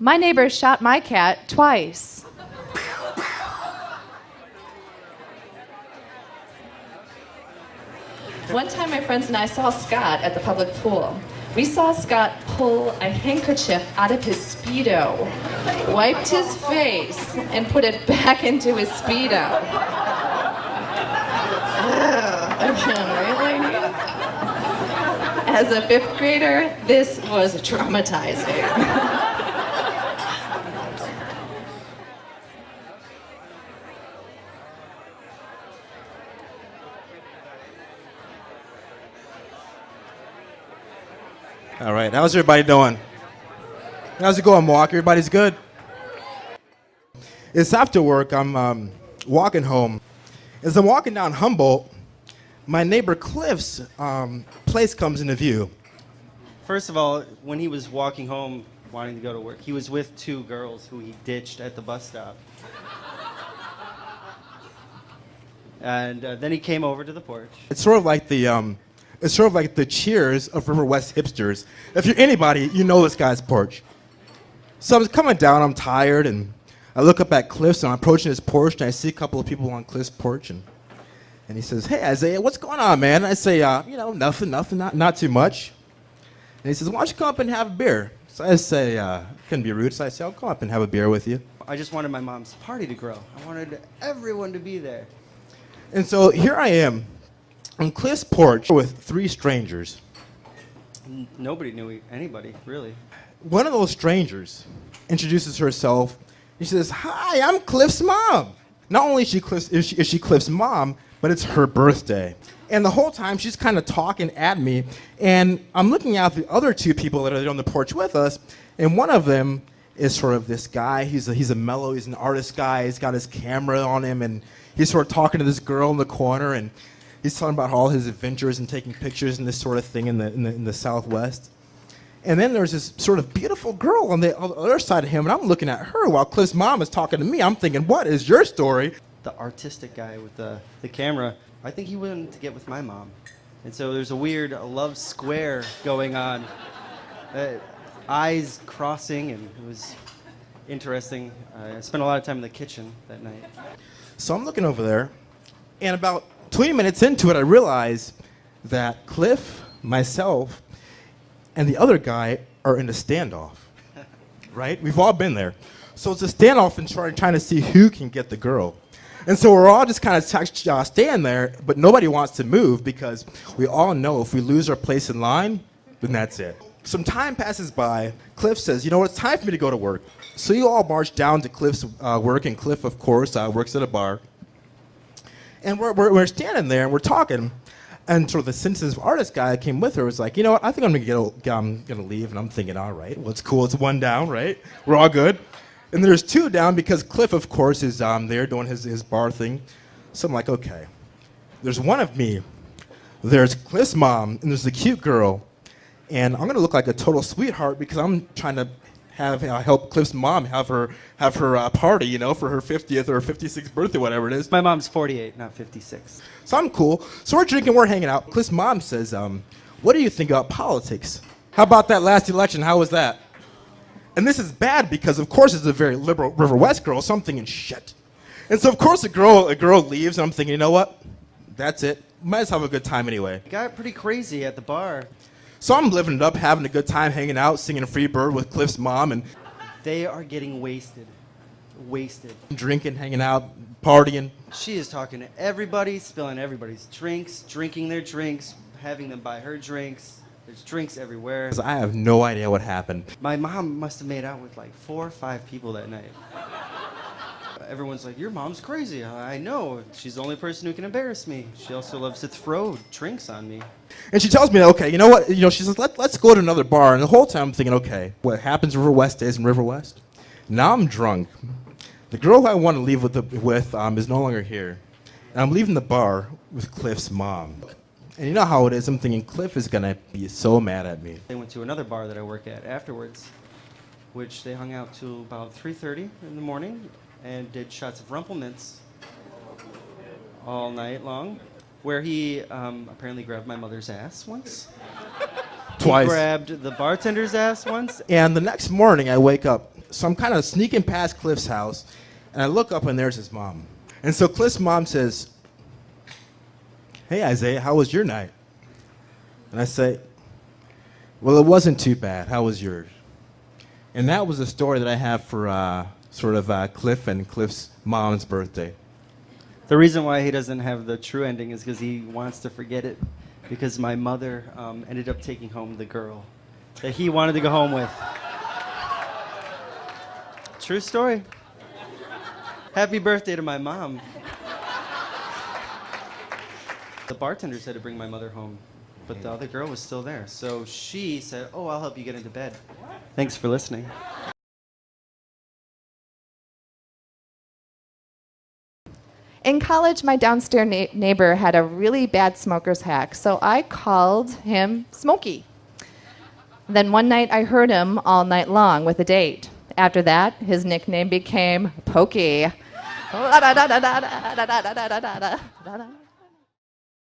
My neighbor shot my cat twice. One time my friends and I saw Scott at the public pool. We saw Scott pull a handkerchief out of his Speedo, wiped his face, and put it back into his Speedo. Really? As a fifth grader, this was traumatizing. All right, how's everybody doing? How's it going, Milwaukee? Everybody's good? It's after work. I'm walking home. As I'm walking down Humboldt, my neighbor Cliff's place comes into view. First of all, when he was walking home wanting to go to work, he was with two girls who he ditched at the bus stop. And then he came over to the porch. It's sort of like the Cheers of River West hipsters. If you're anybody, you know this guy's porch. So I'm coming down, I'm tired, and I look up at Cliff's, and I'm approaching his porch, and I see a couple of people on Cliff's porch, and he says, "Hey, Isaiah, what's going on, man?" And I say, nothing, not too much. And he says, "Why don't you come up and have a beer?" So I say, couldn't be rude, so I say, "I'll come up and have a beer with you." I just wanted my mom's party to grow. I wanted everyone to be there. And so here I am on Cliff's porch with three strangers. Nobody knew anybody, really. One of those strangers introduces herself. She says, "Hi, I'm Cliff's mom." Not only is she Cliff's mom, but it's her birthday. And the whole time she's kind of talking at me, and I'm looking at the other two people that are on the porch with us, and one of them is sort of this guy. He's a mellow, he's an artist guy. He's got his camera on him, and he's sort of talking to this girl in the corner, and he's talking about all his adventures and taking pictures and this sort of thing in the Southwest. And then there's this sort of beautiful girl on the other side of him, and I'm looking at her while Cliff's mom is talking to me. I'm thinking, what is your story? The artistic guy with the camera, I think he wanted to get with my mom. And so there's a weird love square going on. Eyes crossing, and it was interesting. I spent a lot of time in the kitchen that night. So I'm looking over there, and about 20 minutes into it, I realize that Cliff, myself, and the other guy are in a standoff, right? We've all been there. So it's a standoff and trying to see who can get the girl. And so we're all just kind of staying there, but nobody wants to move because we all know if we lose our place in line, then that's it. Some time passes by. Cliff says, "You know what, it's time for me to go to work." So you all march down to Cliff's work, and Cliff, of course, works at a bar. And we're standing there, and we're talking. And sort of the sensitive artist guy that came with her was like, "You know what, I think I'm gonna leave." And I'm thinking, all right, well, it's cool. It's one down, right? We're all good. And there's two down because Cliff, of course, is there doing his bar thing. So I'm like, okay. There's one of me. There's Cliff's mom, and there's the cute girl. And I'm gonna look like a total sweetheart because I'm trying to help Cliff's mom have her party, for her 50th or 56th birthday, whatever it is. My mom's 48, not 56. So I'm cool. So we're drinking, we're hanging out. Cliff's mom says, "What do you think about politics? How about that last election? How was that?" And this is bad because, of course, it's a very liberal River West girl, so I'm thinking, shit. And so, of course, a girl leaves, and I'm thinking, you know what? That's it. Might as well have a good time anyway. It got pretty crazy at the bar. So I'm living it up, having a good time, hanging out, singing Free Bird with Cliff's mom, and they are getting wasted. Drinking, hanging out, partying. She is talking to everybody, spilling everybody's drinks, drinking their drinks, having them buy her drinks. There's drinks everywhere. I have no idea what happened. My mom must have made out with like 4 or 5 people that night. Everyone's like, "Your mom's crazy." I know. She's the only person who can embarrass me. She also loves to throw drinks on me. And she tells me, okay, you know what? She says, let's go to another bar. And the whole time I'm thinking, okay, what happens in River West stays in River West. Now I'm drunk. The girl who I want to leave with is no longer here. And I'm leaving the bar with Cliff's mom. And you know how it is. I'm thinking Cliff is going to be so mad at me. They went to another bar that I work at afterwards, which they hung out till about 3:30 in the morning and did shots of Rumpelmints all night long, where he apparently grabbed my mother's ass once. Twice. He grabbed the bartender's ass once. And the next morning I wake up So I'm kind of sneaking past Cliff's house, and I look up, and there's his mom. And so Cliff's mom says, "Hey, Isaiah, how was your night?" And I say, "Well, it wasn't too bad. How was yours?" And that was the story that I have for Cliff and Cliff's mom's birthday. The reason why he doesn't have the true ending is because he wants to forget it, because my mother ended up taking home the girl that he wanted to go home with. True story. Happy birthday to my mom. The bartender said to bring my mother home, but the other girl was still there. So she said, "Oh, I'll help you get into bed." Thanks for listening. In college, my downstairs neighbor had a really bad smoker's hack, so I called him Smokey. Then one night, I heard him all night long with a date. After that, his nickname became Pokey.